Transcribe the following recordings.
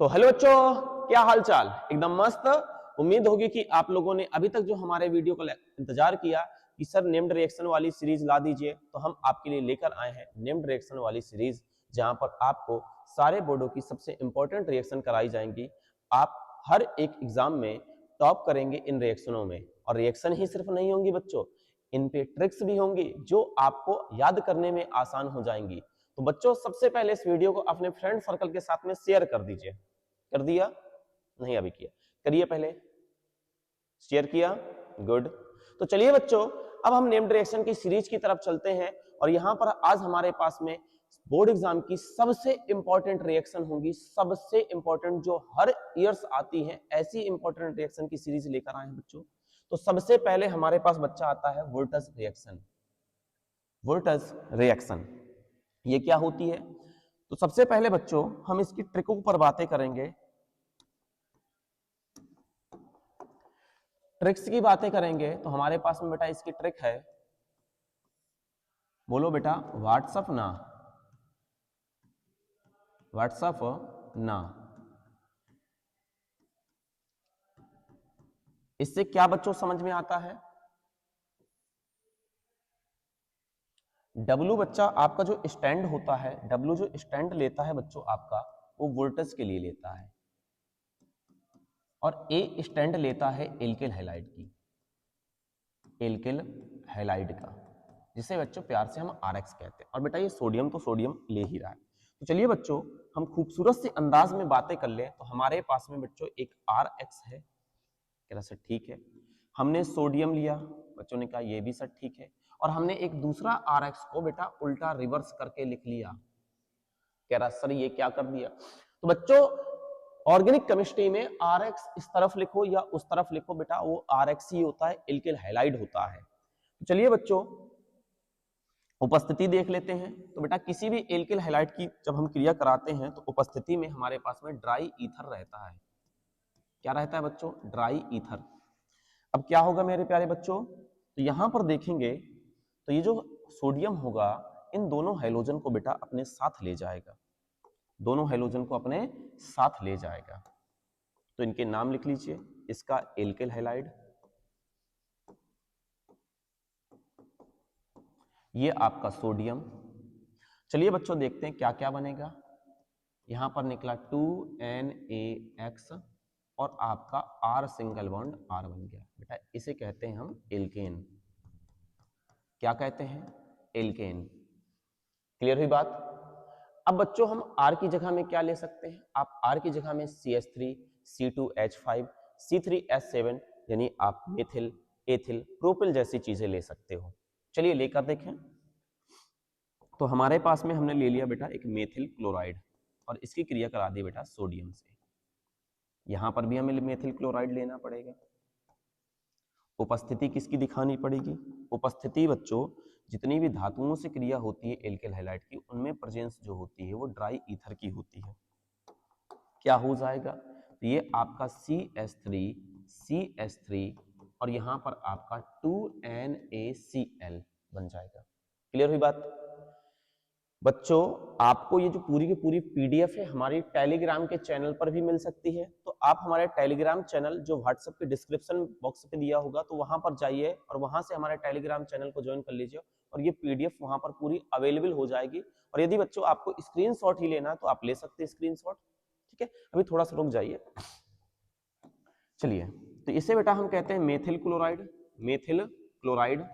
तो हेलो बच्चों, क्या हाल चाल? एकदम मस्त। उम्मीद होगी कि आप लोगों ने अभी तक जो हमारे वीडियो का इंतजार किया कि सर नेम्ड रिएक्शन वाली सीरीज ला दीजिए, तो हम आपके लिए लेकर आए हैं नेम्ड रिएक्शन वाली सीरीज, जहां पर आपको सारे बोर्डों की सबसे इंपॉर्टेंट रिएक्शन कराई जाएंगी। आप हर एक एग्जाम में टॉप करेंगे इन रिएक्शनों में। और रिएक्शन ही सिर्फ नहीं होंगी बच्चों, इन पे ट्रिक्स भी होंगी जो आपको याद करने में आसान हो जाएंगी। तो बच्चों, सबसे पहले इस वीडियो को अपने फ्रेंड सर्कल के साथ में शेयर कर दीजिए। कर दिया? नहीं अभी किया, करिए। पहले शेयर किया, गुड। तो चलिए बच्चों, अब हम नेम्ड रिएक्शन की सीरीज की तरफ चलते हैं। और यहां पर आज हमारे पास में बोर्ड एग्जाम की सबसे इंपॉर्टेंट रिएक्शन होंगी, सबसे इंपॉर्टेंट जो हर ईयर्स आती है, ऐसी इंपॉर्टेंट रिएक्शन की सीरीज लेकर आए हैं बच्चों। तो सबसे पहले हमारे पास बच्चा आता है वोल्टज रिएक्शन। वोल्टज रिएक्शन ये क्या होती है? तो सबसे पहले बच्चों हम इसकी ट्रिकों पर बातें करेंगे, ट्रिक्स की बातें करेंगे। तो हमारे पास में बेटा इसकी ट्रिक है, बोलो बेटा, व्हाट्सअप ना, व्हाट्सअप ना। इससे क्या बच्चों समझ में आता है? डब्लू बच्चा आपका जो स्टैंड होता है, डब्लू जो स्टैंड लेता है बच्चों आपका, वो वोल्टेज के लिए लेता है। और ए स्टैंड लेता है एल्किल हैलाइड की, एल्किल हैलाइड का, जिसे बच्चों प्यार से हम RX कहते हैं। और बेटा ये सोडियम तो सोडियम ले ही रहा है। तो चलिए बच्चों, हम खूबसूरत से अंदाज में बातें कर लें। तो हमारे पास में बच्चों एक RX है, कह रहा सर ठीक है। हमने सोडियम लिया, बच्चों ने कहा ये भी सर ठीक है। और हमने एक दूसरा RX को बेटा उल्टा रिवर्स करके लिख लिया, कह रहा सर ये क्या कर दिया। तो बच्चों, ऑर्गेनिक केमिस्ट्री में RX इस तरफ लिखो या उस तरफ लिखो बेटा, वो RX ही होता है, एल्किल हैलाइड होता है। तो चलिए बच्चों, उपस्थिति देख लेते हैं। तो बेटा किसी भी एल्किल हैलाइड की जब हम क्रिया कराते हैं तो उपस्थिति में हमारे पास में ड्राई ईथर रहता है। क्या रहता है बच्चों? Dry ether. अब क्या होगा मेरे प्यारे बच्चों? तो यहां पर देखेंगे तो ये जो सोडियम होगा, इन दोनों हाइड्रोजन को बेटा अपने साथ ले जाएगा, दोनों हाइड्रोजन को अपने साथ ले जाएगा। तो इनके नाम लिख लीजिए, इसका एल्किल हैलाइड, ये आपका सोडियम। चलिए बच्चों देखते हैं क्या क्या बनेगा। यहां पर निकला 2NaX और आपका R सिंगल बॉन्ड R बन गया। बेटा इसे कहते हैं हम एल्केन। क्या कहते हैं? एल्केन। क्लियर हुई बात? अब बच्चों हम R की जगह में क्या ले सकते हैं? आप R की जगह में CH3, C2H5, C3H7 यानी आप मेथिल, एथिल, प्रोपिल जैसी चीजें ले सकते हो। चलिए लेकर देखें। तो हमारे पास में हमने ले लिया बेटा एक मेथिल क्लोराइड और इसकी क्रिया करा दी बेटा सोडियम से। यहां पर भी हमें मेथिल क्लोराइड लेना पड़ेगा। उपस्थिति किसकी दिखानी पड़ेगी? उपस्थिति बच्चों जितनी भी धातुओं से क्रिया होती है एल्किल हैलाइड की, उनमें प्रेजेंस जो होती है वो ड्राई ईथर की होती है। क्या हो जाएगा? तो ये आपका CH3 और यहां पर आपका 2NaCl बन जाएगा। क्लियर हुई बात? बच्चों आपको ये जो पूरी की पूरी PDF है हमारी टेलीग्राम के चैनल पर भी मिल सकती है। तो आप हमारे टेलीग्राम चैनल जो व्हाट्सएप के डिस्क्रिप्शन बॉक्स पे दिया होगा, तो वहां पर जाइए और वहां से हमारे टेलीग्राम चैनल को ज्वाइन कर लीजिए और ये PDF वहां पर पूरी अवेलेबल हो जाएगी। और यदि बच्चों आपको स्क्रीनशॉट ही लेना है तो आप ले सकते हैं स्क्रीनशॉट। ठीक है, अभी थोड़ा सा रुक जाइए। चलिए, तो इसे बेटा हम कहते हैं मेथिल क्लोराइड, मेथिल क्लोराइड।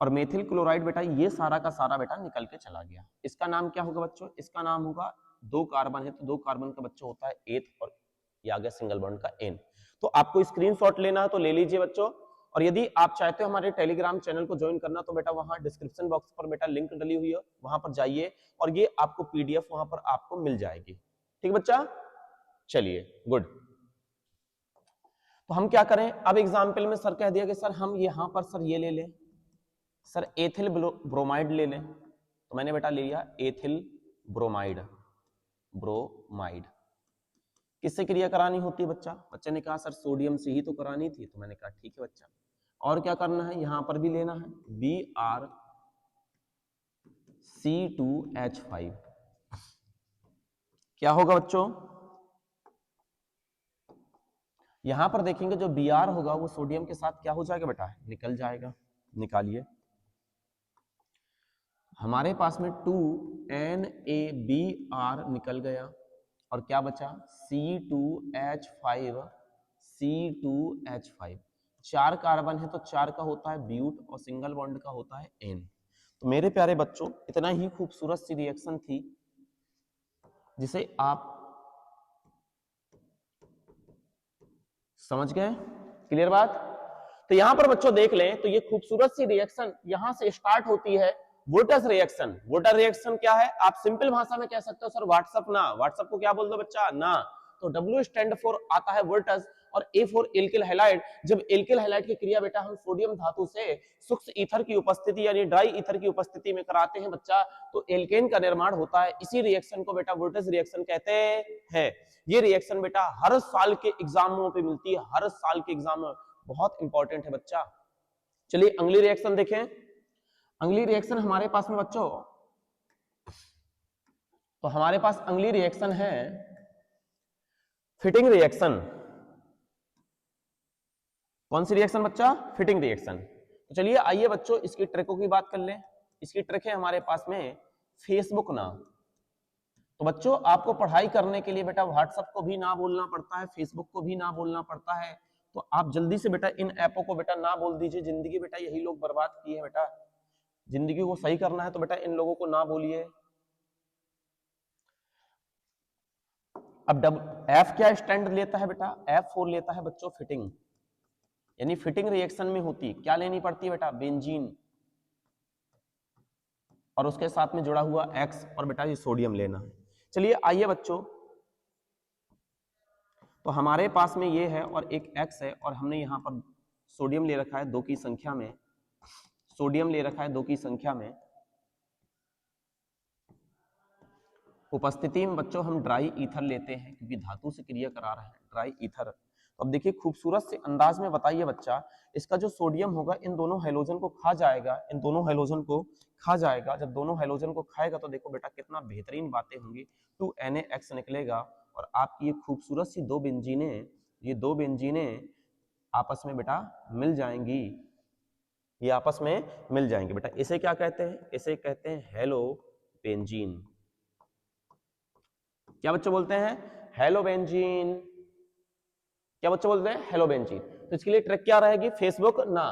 और मेथिल क्लोराइड बेटा ये सारा का सारा बेटा निकल के चला गया। इसका नाम क्या होगा बच्चों? इसका नाम होगा, दो कार्बन है तो दो कार्बन का बच्चों होता है एथ और ये आ गया सिंगल बॉन्ड का एन। तो आपको स्क्रीनशॉट लेना है तो ले लीजिए बच्चों। और यदि आप चाहते हो हमारे टेलीग्राम चैनल को ज्वाइन करना तो बेटा वहां डिस्क्रिप्शन बॉक्स पर बेटा लिंक डली हुई है, वहां पर जाइए और ये आपको PDF वहां पर आपको मिल जाएगी। ठीक बच्चा? चलिए गुड। तो हम क्या करें? अब एग्जाम्पल में सर कह दिया कि सर हम यहां पर सर ये ले लें, सर एथिल ब्रोमाइड ले लें। तो मैंने बेटा ले लिया एथिल ब्रोमाइड, ब्रोमाइड। किससे क्रिया करानी होती है बच्चा? बच्चे ने कहा सर सोडियम से ही तो करानी थी। तो मैंने कहा ठीक है बच्चा, और क्या करना है? यहां पर भी लेना है BrC2H5। क्या होगा बच्चों, यहां पर देखेंगे जो Br होगा वो सोडियम के साथ क्या हो जाएगा बेटा, निकल जाएगा। निकालिए, हमारे पास में 2NaBr निकल गया और क्या बचा, C2H5, C2H5। 4 कार्बन है तो 4 का होता है ब्यूट और सिंगल बॉन्ड का होता है N। तो मेरे प्यारे बच्चों, इतना ही खूबसूरत सी रिएक्शन थी जिसे आप समझ गए। क्लियर बात। तो यहां पर बच्चों देख लें तो ये खूबसूरत सी रिएक्शन यहां से स्टार्ट होती है, वोल्टस रिएक्शन। वोल्टस रिएक्शन क्या है, आप सिंपल भाषा में कह सकते हो सर व्हाट्सएप ना, व्हाट्सएप को क्या बोल दो बच्चा, ना। तो W स्टैंड फॉर आता है वोल्टस और A फॉर एल्किल हैलाइड। जब एल्किल हैलाइड की क्रिया बेटा हम सोडियम धातु से शुष्क ईथर की उपस्थिति यानी ड्राई ईथर की उपस्थिति में कराते हैं बच्चा, तो एल्केन का निर्माण होता है। इसी रिएक्शन को बेटा वोल्टस रिएक्शन कहते हैं। ये रिएक्शन बेटा हर साल के एग्जामों पे मिलती है, हर साल के एग्जाम में बहुत इंपॉर्टेंट है बच्चा। चलिए अगली रिएक्शन देखें। अगली रिएक्शन हमारे पास में बच्चों, तो हमारे पास अगली रिएक्शन है फिटिंग रिएक्शन। कौन सी रिएक्शन बच्चा, फिटिंग रिएक्शन। तो चलिए आइए बच्चों इसकी ट्रिकों की बात कर लें। इसकी ट्रिक है हमारे पास में फेसबुक ना। तो बच्चों आपको पढ़ाई करने के लिए बेटा व्हाट्सएप को भी ना बोलना पड़ता है, फेसबुक को भी ना बोलना पड़ता है। तो आप जल्दी से बेटा इन ऐपों को बेटा ना बोल दीजिए। जिंदगी बेटा यही लोग बर्बाद की है बेटा, जिंदगी को सही करना है तो बेटा इन लोगों को ना बोलिए। अब F क्या स्टैंड लेता है बेटा, F4 लेता है बच्चों फिटिंग, यानी फिटिंग रिएक्शन में होती है क्या लेनी पड़ती है बेटा, बेंजीन और उसके साथ में जुड़ा हुआ X और बेटा ये सोडियम लेना है। चलिए आइए बच्चों, तो हमारे पास में ये है और एक X है और हमने यहां पर सोडियम ले रखा है 2 की संख्या में, सोडियम ले रखा है 2 की संख्या में। उपस्थिति में बच्चों हम ड्राई ईथर लेते हैं क्योंकि धातु से क्रिया करा रहे हैं, ड्राई ईथर। तो अब देखिए खूबसूरत से अंदाज में बताइए बच्चा, इसका जो सोडियम होगा इन दोनों हैलोजन को खा जाएगा, इन दोनों हैलोजन को खा जाएगा। जब दोनों हैलोजन को खाएगा तो देखो बेटा कितना बेहतरीन बातें होंगी, 2NaX निकलेगा और आपकी ये खूबसूरत सी दो बेंजीनें आपस में बेटा मिल जाएंगी, ये आपस में मिल जाएंगे बेटा। इसे क्या कहते हैं, इसे कहते हैं हेलो बेंजीन। क्या बच्चे बोलते हैं, हेलो बेंजीन। क्या बच्चे बोलते हैं, हेलो बेंजीन। तो इसके लिए ट्रिक क्या रहेगी, फेसबुक ना,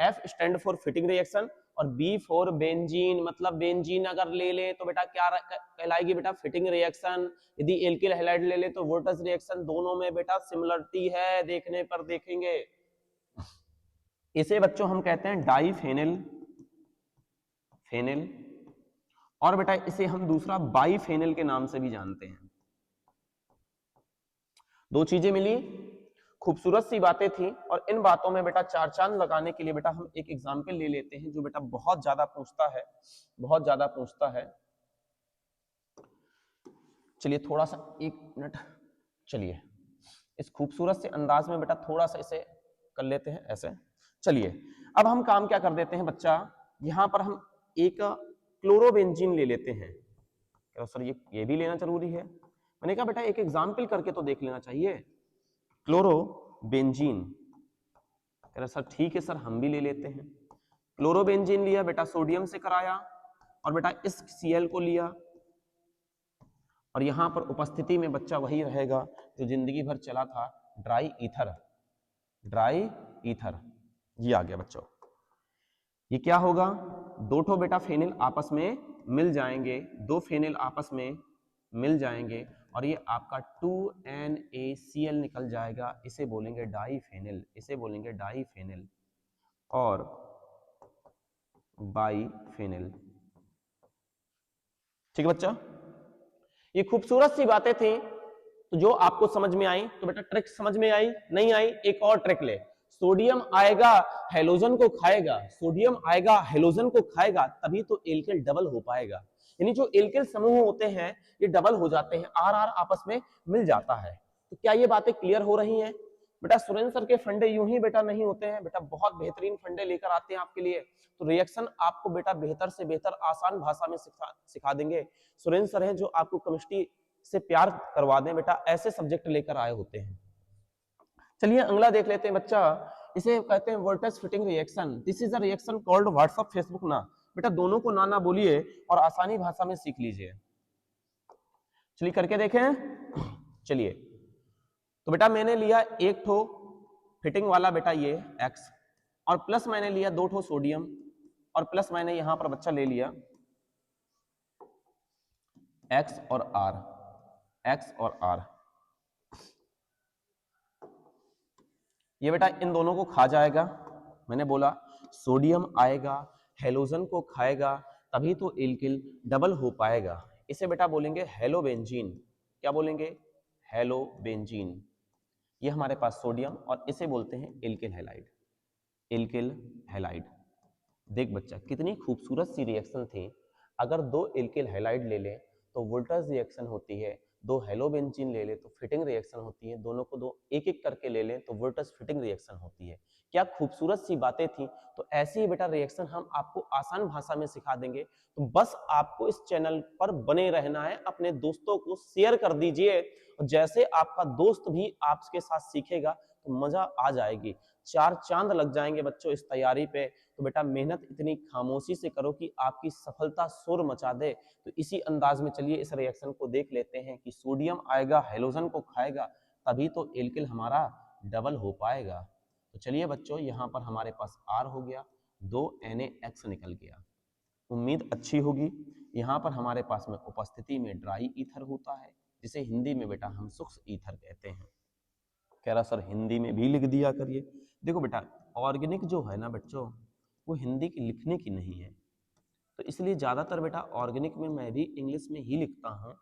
F stand for fitting reaction और B फॉर बेंजीन, मतलब बेंजीन अगर ले ले तो बेटा क्या कहलाएगी बेटा, फिटिंग रिएक्शन। यदि एल्किल हैलाइड ले ले तो वोल्टस रिएक्शन। दोनों में बेटा सिमिलरिटी है, देखने पर देखेंगे। इसे बच्चों हम कहते हैं डाइफेनिल फेनिल, और बेटा इसे हम दूसरा बाइफेनिल के नाम से भी जानते हैं। दो चीजें मिली, खूबसूरत सी बातें थी, और इन बातों में बेटा चार चांद लगाने के लिए बेटा हम एक एग्जाम्पल ले लेते हैं जो बेटा बहुत ज्यादा पूछता है, बहुत ज्यादा पूछता है। चलिए थोड़ा सा 1 मिनट, चलिए इस खूबसूरत से अंदाज में बेटा थोड़ा सा इसे कर लेते हैं ऐसे। चलिए अब हम काम क्या कर देते हैं बच्चा, यहां पर हम एक क्लोरोबेंजीन ले लेते हैं। क्या सर ये भी लेना जरूरी है, मैंने कहा बेटा एक एग्जाम्पल करके तो देख लेना चाहिए। क्लोरोबेंजीन, कह रहा सर ठीक है सर हम भी ले लेते हैं। क्लोरोबेंजीन लिया बेटा, सोडियम से कराया और बेटा इस Cl को लिया, और यहां पर उपस्थिति में बच्चा वही रहेगा जो जिंदगी भर चला था, ड्राई ईथर। ड्राई ईथर ये आ गया बच्चों। ये क्या होगा, दो ठो बेटा फेनिल आपस में मिल जाएंगे, दो फेनिल आपस में मिल जाएंगे और ये आपका 2NaCl निकल जाएगा। इसे बोलेंगे डाइफेनिल, इसे बोलेंगे डाइफेनिल और बाइफेनिल। ठीक है बच्चा, ये खूबसूरत सी बातें थी। तो जो आपको समझ में आई तो बेटा ट्रिक समझ में आई, नहीं आई एक और ट्रिक ले। सोडियम आएगा हेलोजन को खाएगा, सोडियम आएगा हेलोजन को खाएगा, तभी तो एल्किल डबल हो पाएगा। यानी जो एल्किल समूह होते हैं ये डबल हो जाते हैं, आर आर आपस में मिल जाता है। तो क्या ये बातें क्लियर हो रही हैं बेटा? सुरेंद्र सर के फंडे यूं ही बेटा नहीं होते हैं बेटा, बहुत बेहतरीन फंडे लेकर आते हैं आपके लिए। तो रिएक्शन आपको बेटा बेहतर से बेहतर आसान भाषा में सिखा देंगे। सुरेंद्र सर हैं जो आपको केमिस्ट्री इससे प्यार करवा दें बेटा, ऐसे सब्जेक्ट लेकर आए होते हैं। चलिए अगला देख लेते हैं बच्चा, इसे कहते हैं voltage fitting reaction. This is a reaction called WhatsApp Facebook ना। बेटा दोनों को ना बोलिए और आसानी भाषा में सीख लीजिए। चलिए करके देखें। चलिए तो बेटा मैंने लिया एक ठो फिटिंग वाला बेटा ये X, और प्लस मैंने लिया 2 ठो सोडियम, और प्लस मैंने यहां पर बच्चा ले लिया X और R, X और R। ये बेटा इन दोनों को खा जाएगा। मैंने बोला सोडियम आएगा, हेलोजन को खाएगा, तभी तो एल्किल डबल हो पाएगा। इसे बेटा बोलेंगे हेलोबेंजीन। क्या बोलेंगे? हेलोबेंजीन। ये हमारे पास सोडियम, और इसे बोलते हैं एल्किल हैलाइड। Alkyl halide. देख बच्चा कितनी खूबसूरत सी रिएक्शन थी। अगर 2 एल्किल हैलाइड ले लें तो वोल्टेज रिएक्शन होती है, 2 हेलोबेंजीन ले ले तो फिटिंग रिएक्शन होती है, दोनों को 2 एक एक करके ले लें तो वोल्टेज फिटिंग रिएक्शन होती है। क्या खूबसूरत सी बातें थी। तो ऐसी ही बेटा रिएक्शन हम आपको आसान भाषा में सिखा देंगे। तो बस आपको इस चैनल पर बने रहना है, अपने दोस्तों को शेयर कर दीजिए। जैसे आपका दोस्त भी आपके साथ सीखेगा तो मजा आ जाएगी, 4 चांद लग जाएंगे बच्चों इस तैयारी पे। तो बेटा मेहनत इतनी खामोशी से करो कि आपकी सफलता शोर मचा दे। तो इसी अंदाज में चलिए इस रिएक्शन को देख लेते हैं कि सोडियम आएगा, हेलोजन को खाएगा, तभी तो एल्किल हमारा डबल हो पाएगा। तो चलिए बच्चों यहाँ पर हमारे पास R हो गया, 2 NaX निकल गया। उम्मीद अच्छी होगी। यहाँ पर हमारे पास में उपस्थिति में ड्राई ईथर होता है, जिसे हिंदी में बेटा हम शुष्क ईथर कहते हैं। कह रहा सर हिंदी में भी लिख दिया करिए। देखो बेटा ऑर्गेनिक जो है ना बच्चों, वो हिंदी की लिखने की नहीं है, तो इसलिए ज्यादातर बेटा ऑर्गेनिक में मैं भी इंग्लिश में ही लिखता हूँ।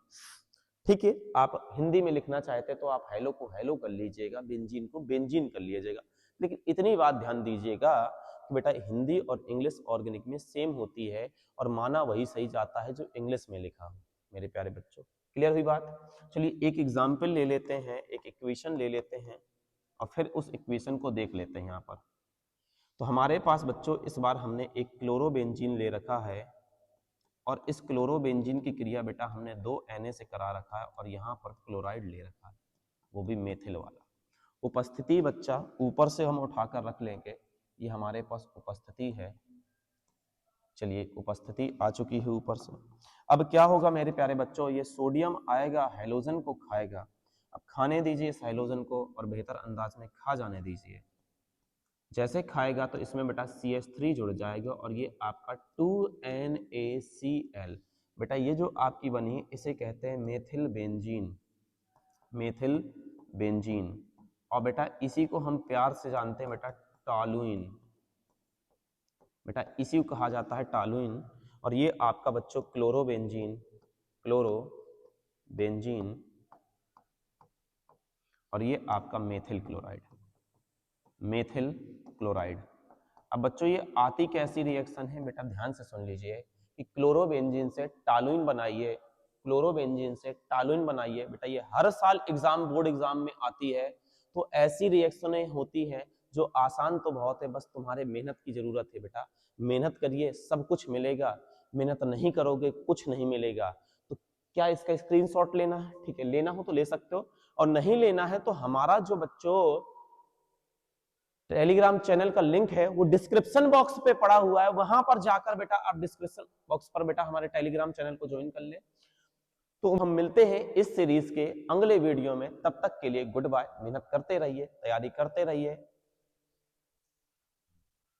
ठीक है, आप हिंदी में लिखना चाहते तो आप हेलो को हेलो कर लीजिएगा, बेंजीन को बेंजीन कर लीजिएगा। लेकिन इतनी बात ध्यान दीजिएगा कि बेटा हिंदी और इंग्लिश ऑर्गेनिक में सेम होती है, और माना वही सही जाता है जो इंग्लिश में लिखा हो। मेरे प्यारे बच्चों क्लियर हुई बात। चलिए एक एग्जाम्पल ले लेते हैं, एक इक्वेशन ले लेते हैं, और फिर उस इक्वेशन को देख लेते हैं यहाँ पर। तो हमारे पास बच्चों इस बार हमने एक क्लोरोबेंजीन ले रखा है, और इस क्लोरोबेंजीन की क्रिया बेटा हमने 2 Na से करा रखा है, और यहाँ पर क्लोराइड ले रखा है, वो भी मेथिल वाला। उपस्थिति बच्चा ऊपर से हम उठाकर रख लेंगे, ये हमारे पास उपस्थिति है। चलिए उपस्थिति आ चुकी है ऊपर से। अब क्या होगा मेरे प्यारे बच्चों, ये सोडियम आएगा, हेलोजन को खाएगा। अब खाने दीजिए इस हेलोजन को, और बेहतर अंदाज में खा जाने दीजिए। जैसे खाएगा तो इसमें बेटा CH3 जुड़ जाएगा, और ये आपका 2NaCl। बेटा ये जो आपकी बनी इसे कहते हैं मेथिल बेंजीन, मेथिल बेंजीन। और बेटा इसी को हम प्यार से जानते हैं बेटा टॉलुइन। बेटा इसी को कहा जाता है टॉलुइन। और ये आपका बच्चों क्लोरोबेंजीन, क्लोरोबेंजीन, और ये आपका मेथिल क्लोराइड, मेथिल क्लोराइड। अब बच्चों ये आती कैसी रिएक्शन है, बेटा ध्यान से सुन लीजिए कि क्लोरोबेंजीन से टॉलुइन बनाइए, क्लोरोबेंजीन से टॉलुइन बनाइए। बेटा ये हर साल एग्जाम, बोर्ड एग्जाम में आती है। तो ऐसी रिएक्शनें होती हैं जो आसान तो बहुत है, बस तुम्हारे मेहनत की जरूरत है। बेटा मेहनत करिए, सब कुछ मिलेगा। मेहनत नहीं करोगे कुछ नहीं मिलेगा। तो क्या इसका स्क्रीनशॉट लेना है? ठीक है, लेना हो तो ले सकते हो, और नहीं लेना है तो हमारा जो बच्चों टेलीग्राम चैनल का लिंक है वो डिस्क्रिप्शन बॉक्स पे पड़ा हुआ है, वहां पर जाकर बेटा आप डिस्क्रिप्शन बॉक्स पर बेटा हमारे टेलीग्राम चैनल को ज्वाइन कर ले। तो हम मिलते हैं इस सीरीज के अगले वीडियो में, तब तक के लिए गुड बाय। मेहनत करते रहिए, तैयारी करते रहिए।